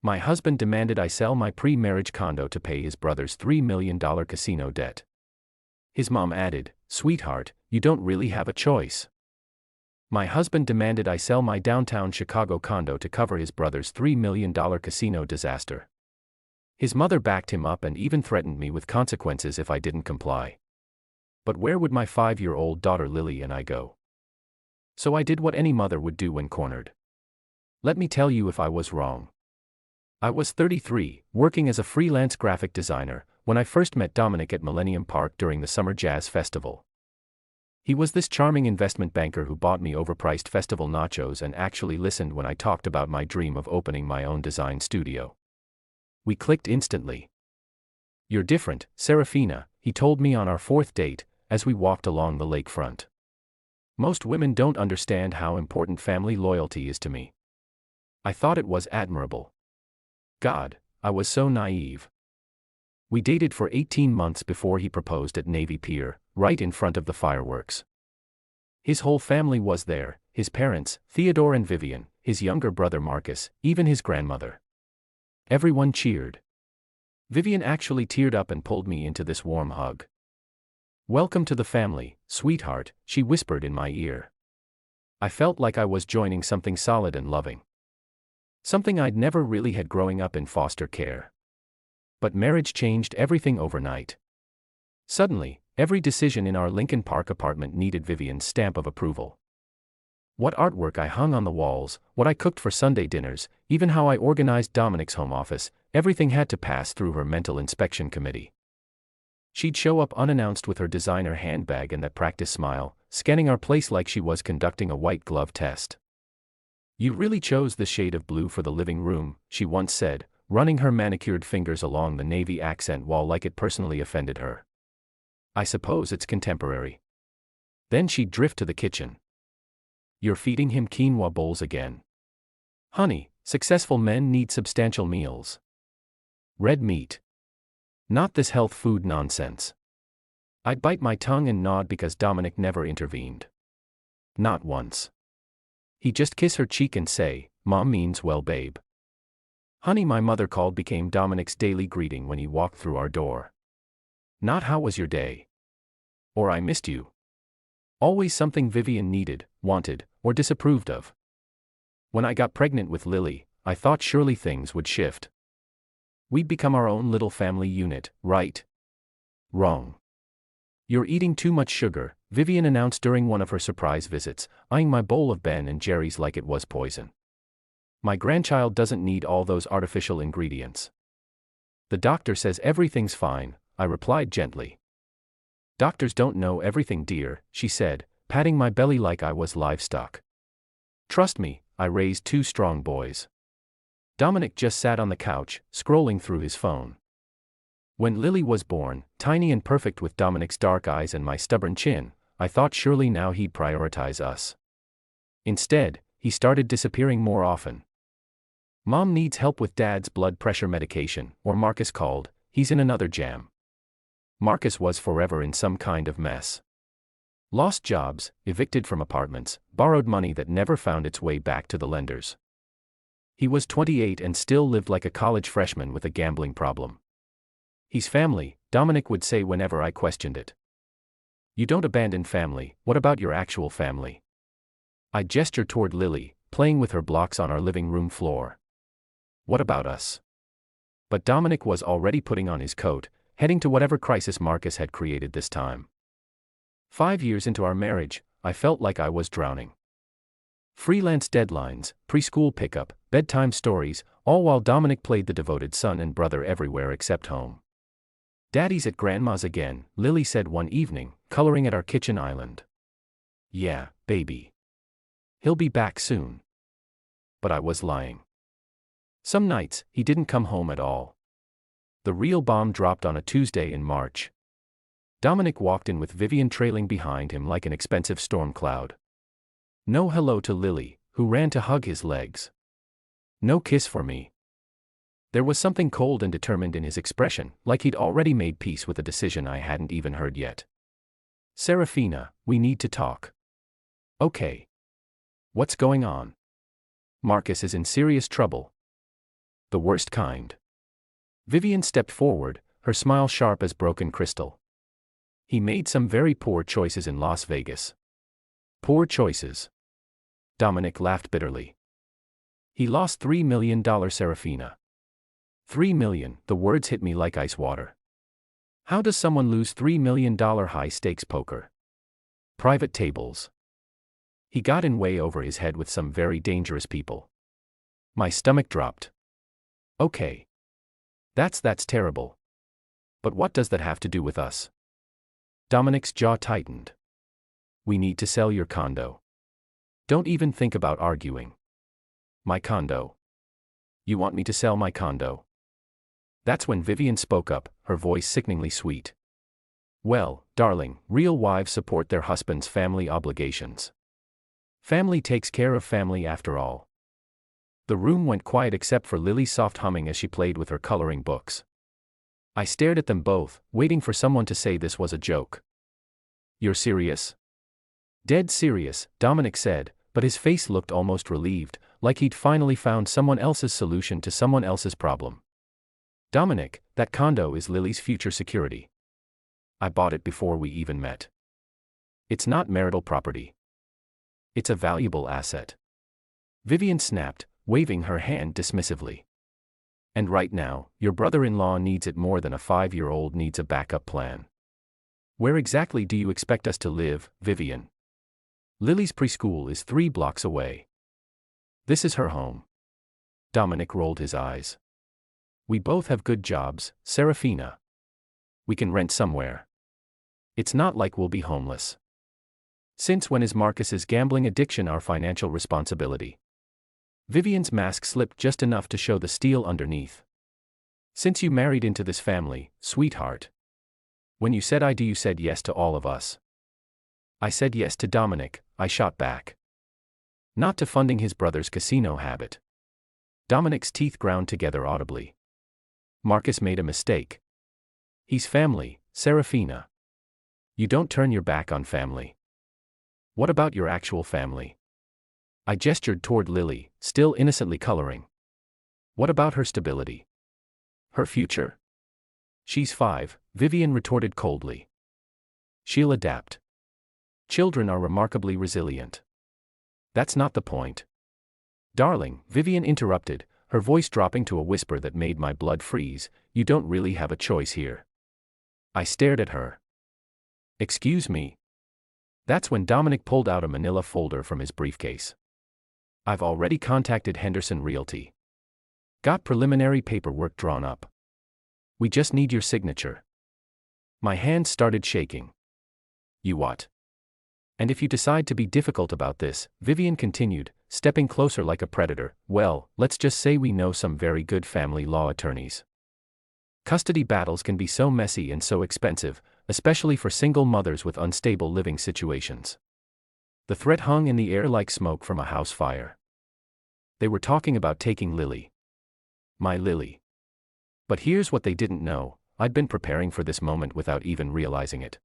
My husband demanded I sell my pre-marriage condo to pay his brother's $3 million casino debt. His mom added, "Sweetheart, you don't really have a choice." My husband demanded I sell my downtown Chicago condo to cover his brother's $3 million casino disaster. His mother backed him up and even threatened me with consequences if I didn't comply. But where would my 5-year-old daughter Lily and I go? So I did what any mother would do when cornered. Let me tell you if I was wrong. I was 33, working as a freelance graphic designer, when I first met Dominic at Millennium Park during the Summer Jazz Festival. He was this charming investment banker who bought me overpriced festival nachos and actually listened when I talked about my dream of opening my own design studio. We clicked instantly. "You're different, Serafina," he told me on our 4th date, as we walked along the lakefront. "Most women don't understand how important family loyalty is to me." I thought it was admirable. God, I was so naive. We dated for 18 months before he proposed at Navy Pier, right in front of the fireworks. His whole family was there, his parents, Theodore and Vivian, his younger brother Marcus, even his grandmother. Everyone cheered. Vivian actually teared up and pulled me into this warm hug. "Welcome to the family, sweetheart," she whispered in my ear. I felt like I was joining something solid and loving. Something I'd never really had growing up in foster care. But marriage changed everything overnight. Suddenly, every decision in our Lincoln Park apartment needed Vivian's stamp of approval. What artwork I hung on the walls, what I cooked for Sunday dinners, even how I organized Dominic's home office, everything had to pass through her mental inspection committee. She'd show up unannounced with her designer handbag and that practice smile, scanning our place like she was conducting a white glove test. "You really chose the shade of blue for the living room," she once said, running her manicured fingers along the navy accent wall like it personally offended her. "I suppose it's contemporary." Then she'd drift to the kitchen. "You're feeding him quinoa bowls again. Honey, successful men need substantial meals. Red meat. Not this health food nonsense." I'd bite my tongue and nod because Dominic never intervened. Not once. He'd just kiss her cheek and say, "Mom means well, babe." "Honey," my mother called became Dominic's daily greeting when he walked through our door. Not "How was your day?" or "I missed you." Always something Vivian needed, wanted, or disapproved of. When I got pregnant with Lily, I thought surely things would shift. We'd become our own little family unit, right? Wrong. "You're eating too much sugar," Vivian announced during one of her surprise visits, eyeing my bowl of Ben and Jerry's like it was poison. "My grandchild doesn't need all those artificial ingredients." "The doctor says everything's fine," I replied gently. "Doctors don't know everything, dear," she said, patting my belly like I was livestock. "Trust me, I raised 2 strong boys." Dominic just sat on the couch, scrolling through his phone. When Lily was born, tiny and perfect with Dominic's dark eyes and my stubborn chin, I thought surely now he'd prioritize us. Instead, he started disappearing more often. "Mom needs help with Dad's blood pressure medication," or Marcus called, "He's in another jam." Marcus was forever in some kind of mess. Lost jobs, evicted from apartments, borrowed money that never found its way back to the lenders. He was 28 and still lived like a college freshman with a gambling problem. "He's family," Dominic would say whenever I questioned it. "You don't abandon family, what about your actual family?" I gestured toward Lily, playing with her blocks on our living room floor. "What about us?" But Dominic was already putting on his coat, heading to whatever crisis Marcus had created this time. 5 years into our marriage, I felt like I was drowning. Freelance deadlines, preschool pickup, bedtime stories, all while Dominic played the devoted son and brother everywhere except home. "Daddy's at Grandma's again," Lily said one evening, coloring at our kitchen island. "Yeah, baby. He'll be back soon." But I was lying. Some nights, he didn't come home at all. The real bomb dropped on a Tuesday in March. Dominic walked in with Vivian trailing behind him like an expensive storm cloud. No hello to Lily, who ran to hug his legs. No kiss for me. There was something cold and determined in his expression, like he'd already made peace with a decision I hadn't even heard yet. "Serafina, we need to talk." "Okay. What's going on?" "Marcus is in serious trouble." The worst kind. Vivian stepped forward, her smile sharp as broken crystal. He made some very poor choices in Las Vegas. Poor choices. Dominic laughed bitterly. He lost $3 million, Serafina. $3 million, the words hit me like ice water. How does someone lose $3 million high-stakes poker? Private tables. He got in way over his head with some very dangerous people. My stomach dropped. Okay. That's terrible. But what does that have to do with us? Dominic's jaw tightened. We need to sell your condo. Don't even think about arguing. My condo. You want me to sell my condo? That's when Vivian spoke up, her voice sickeningly sweet. Well, darling, real wives support their husbands' family obligations. Family takes care of family after all. The room went quiet except for Lily's soft humming as she played with her coloring books. I stared at them both, waiting for someone to say this was a joke. You're serious? Dead serious, Dominic said, but his face looked almost relieved, like he'd finally found someone else's solution to someone else's problem. Dominic, that condo is Lily's future security. I bought it before we even met. It's not marital property. It's a valuable asset. Vivian snapped, waving her hand dismissively. And right now, your brother-in-law needs it more than a 5-year-old needs a backup plan. Where exactly do you expect us to live, Vivian? Lily's preschool is 3 blocks away. This is her home. Dominic rolled his eyes. We both have good jobs, Serafina. We can rent somewhere. It's not like we'll be homeless. Since when is Marcus's gambling addiction our financial responsibility? Vivian's mask slipped just enough to show the steel underneath. Since you married into this family, sweetheart. When you said I do, you said yes to all of us. I said yes to Dominic, I shot back. Not to funding his brother's casino habit. Dominic's teeth ground together audibly. Marcus made a mistake. He's family, Serafina. You don't turn your back on family. What about your actual family? I gestured toward Lily, still innocently coloring. What about her stability? Her future? She's 5, Vivian retorted coldly. She'll adapt. Children are remarkably resilient. That's not the point. Darling, Vivian interrupted, her voice dropping to a whisper that made my blood freeze, you don't really have a choice here. I stared at her. Excuse me. That's when Dominic pulled out a manila folder from his briefcase. I've already contacted Henderson Realty. Got preliminary paperwork drawn up. We just need your signature. My hands started shaking. You what? And if you decide to be difficult about this, Vivian continued, stepping closer like a predator, well, let's just say we know some very good family law attorneys. Custody battles can be so messy and so expensive, especially for single mothers with unstable living situations. The threat hung in the air like smoke from a house fire. They were talking about taking Lily. My Lily. But here's what they didn't know, I'd been preparing for this moment without even realizing it.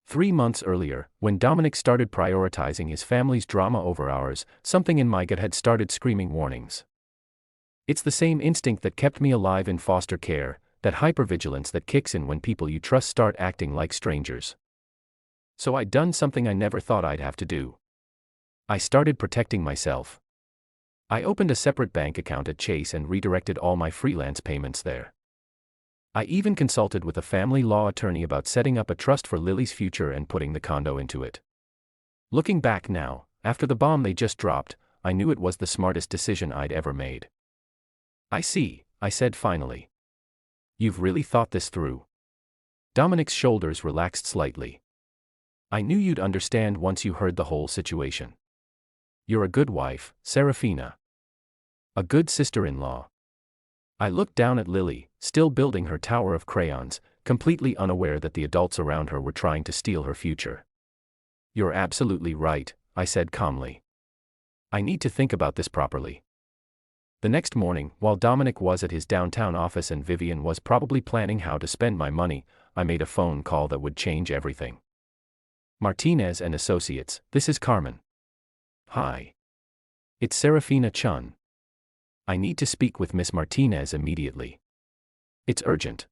3 months earlier, when Dominic started prioritizing his family's drama over ours, something in my gut had started screaming warnings. It's the same instinct that kept me alive in foster care, that hypervigilance that kicks in when people you trust start acting like strangers. So I'd done something I never thought I'd have to do. I started protecting myself. I opened a separate bank account at Chase and redirected all my freelance payments there. I even consulted with a family law attorney about setting up a trust for Lily's future and putting the condo into it. Looking back now, after the bomb they just dropped, I knew it was the smartest decision I'd ever made. I see, I said finally. You've really thought this through. Dominic's shoulders relaxed slightly. I knew you'd understand once you heard the whole situation. You're a good wife, Serafina. A good sister-in-law. I looked down at Lily, still building her tower of crayons, completely unaware that the adults around her were trying to steal her future. You're absolutely right, I said calmly. I need to think about this properly. The next morning, while Dominic was at his downtown office and Vivian was probably planning how to spend my money, I made a phone call that would change everything. Martinez and Associates, this is Carmen. Hi. It's Serafina Chun. I need to speak with Miss Martinez immediately. It's urgent.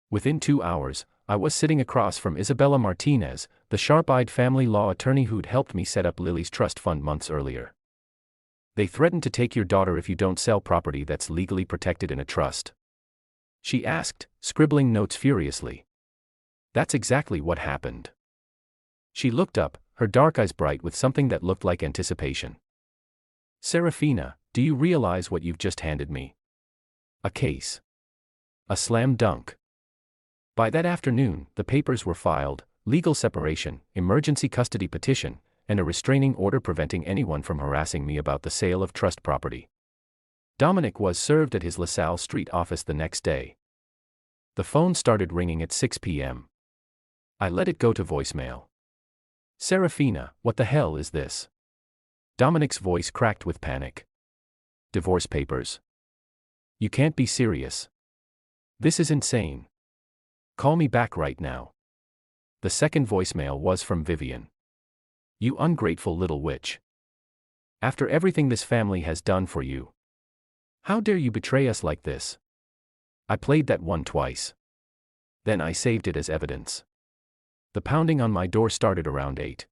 Within 2 hours, I was sitting across from Isabella Martinez, the sharp-eyed family law attorney who'd helped me set up Lily's trust fund months earlier. They threatened to take your daughter if you don't sell property that's legally protected in a trust. She asked, scribbling notes furiously. That's exactly what happened. She looked up, her dark eyes bright with something that looked like anticipation. Serafina, do you realize what you've just handed me? A case. A slam dunk. By that afternoon, the papers were filed: legal separation, emergency custody petition, and a restraining order preventing anyone from harassing me about the sale of trust property. Dominic was served at his LaSalle Street office the next day. The phone started ringing at 6 p.m. I let it go to voicemail. Serafina, what the hell is this? Dominic's voice cracked with panic. Divorce papers? You can't be serious. This is insane. Call me back right now. The second voicemail was from Vivian. You ungrateful little witch. After everything this family has done for you. How dare you betray us like this? I played that one twice. Then I saved it as evidence. The pounding on my door started around 8.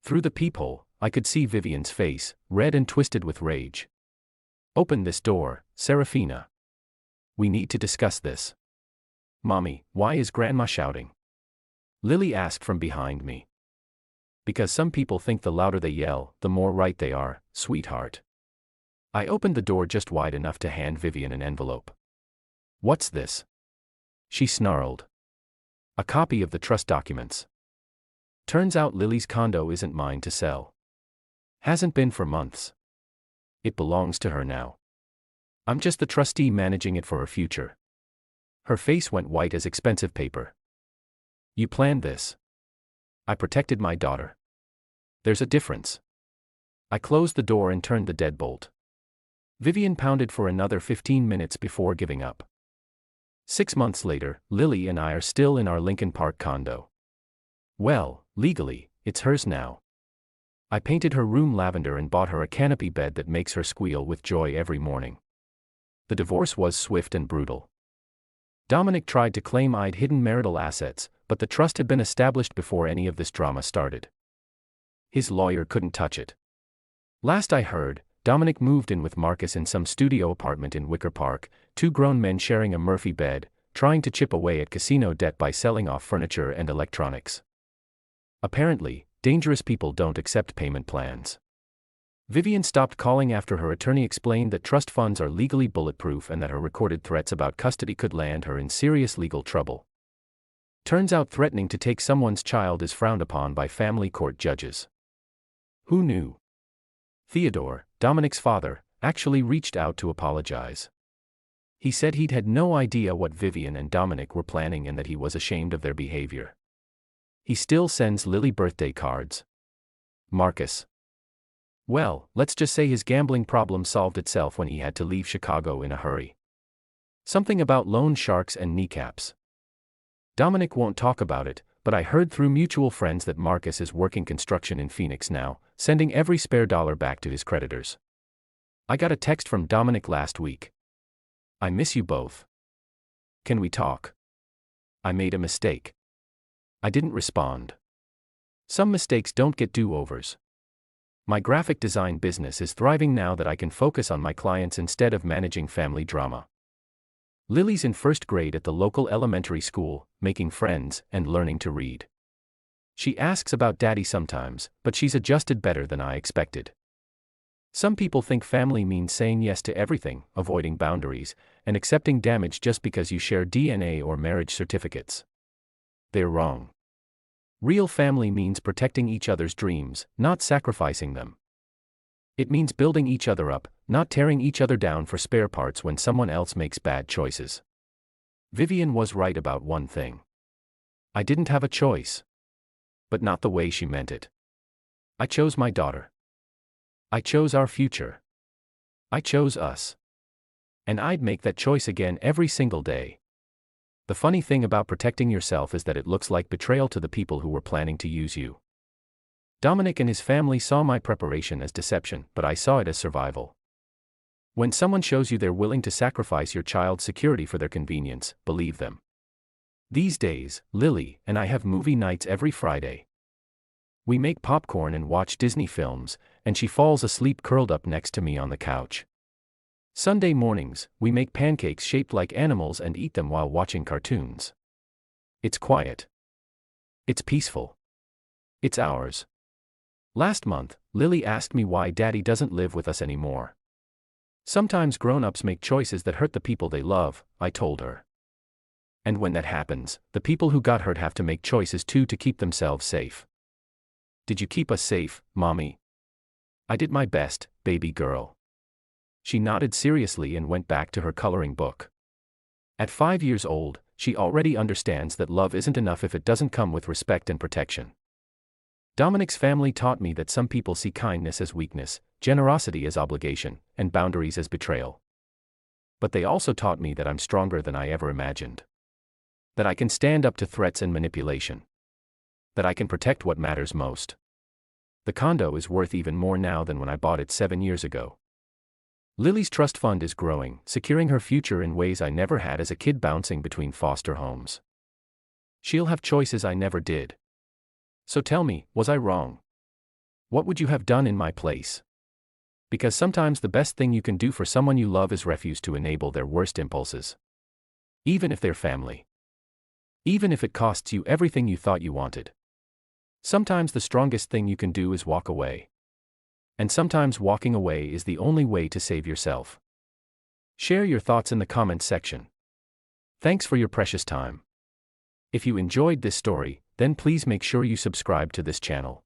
Through the peephole, I could see Vivian's face, red and twisted with rage. Open this door, Serafina. We need to discuss this. Mommy, why is Grandma shouting? Lily asked from behind me. Because some people think the louder they yell, the more right they are, sweetheart. I opened the door just wide enough to hand Vivian an envelope. What's this? She snarled. A copy of the trust documents. Turns out Lily's condo isn't mine to sell. Hasn't been for months. It belongs to her now. I'm just the trustee managing it for her future. Her face went white as expensive paper. You planned this. I protected my daughter. There's a difference. I closed the door and turned the deadbolt. Vivian pounded for another 15 minutes before giving up. 6 months later, Lily and I are still in our Lincoln Park condo. Well, legally, it's hers now. I painted her room lavender and bought her a canopy bed that makes her squeal with joy every morning. The divorce was swift and brutal. Dominic tried to claim I'd hidden marital assets, but the trust had been established before any of this drama started. His lawyer couldn't touch it. Last I heard, Dominic moved in with Marcus in some studio apartment in Wicker Park, 2 grown men sharing a Murphy bed, trying to chip away at casino debt by selling off furniture and electronics. Apparently, dangerous people don't accept payment plans. Vivian stopped calling after her attorney explained that trust funds are legally bulletproof and that her recorded threats about custody could land her in serious legal trouble. Turns out threatening to take someone's child is frowned upon by family court judges. Who knew? Theodore, Dominic's father, actually reached out to apologize. He said he'd had no idea what Vivian and Dominic were planning and that he was ashamed of their behavior. He still sends Lily birthday cards. Marcus. Well, let's just say his gambling problem solved itself when he had to leave Chicago in a hurry. Something about loan sharks and kneecaps. Dominic won't talk about it, but I heard through mutual friends that Marcus is working construction in Phoenix now, sending every spare dollar back to his creditors. I got a text from Dominic last week. I miss you both. Can we talk? I made a mistake. I didn't respond. Some mistakes don't get do-overs. My graphic design business is thriving now that I can focus on my clients instead of managing family drama. Lily's in 1st grade at the local elementary school, making friends and learning to read. She asks about Daddy sometimes, but she's adjusted better than I expected. Some people think family means saying yes to everything, avoiding boundaries, and accepting damage just because you share DNA or marriage certificates. They're wrong. Real family means protecting each other's dreams, not sacrificing them. It means building each other up, not tearing each other down for spare parts when someone else makes bad choices. Vivian was right about one thing. I didn't have a choice. But not the way she meant it. I chose my daughter. I chose our future. I chose us. And I'd make that choice again every single day. The funny thing about protecting yourself is that it looks like betrayal to the people who were planning to use you. Dominic and his family saw my preparation as deception, but I saw it as survival. When someone shows you they're willing to sacrifice your child's security for their convenience, believe them. These days, Lily and I have movie nights every Friday. We make popcorn and watch Disney films, and she falls asleep curled up next to me on the couch. Sunday mornings, we make pancakes shaped like animals and eat them while watching cartoons. It's quiet. It's peaceful. It's ours. Last month, Lily asked me why Daddy doesn't live with us anymore. Sometimes grown-ups make choices that hurt the people they love, I told her. And when that happens, the people who got hurt have to make choices too to keep themselves safe. Did you keep us safe, Mommy? I did my best, baby girl. She nodded seriously and went back to her coloring book. At 5 years old, she already understands that love isn't enough if it doesn't come with respect and protection. Dominic's family taught me that some people see kindness as weakness, generosity as obligation, and boundaries as betrayal. But they also taught me that I'm stronger than I ever imagined. That I can stand up to threats and manipulation. That I can protect what matters most. The condo is worth even more now than when I bought it 7 years ago. Lily's trust fund is growing, securing her future in ways I never had as a kid, bouncing between foster homes. She'll have choices I never did. So tell me, was I wrong? What would you have done in my place? Because sometimes the best thing you can do for someone you love is refuse to enable their worst impulses. Even if they're family. Even if it costs you everything you thought you wanted. Sometimes the strongest thing you can do is walk away. And sometimes walking away is the only way to save yourself. Share your thoughts in the comments section. Thanks for your precious time. If you enjoyed this story, then please make sure you subscribe to this channel.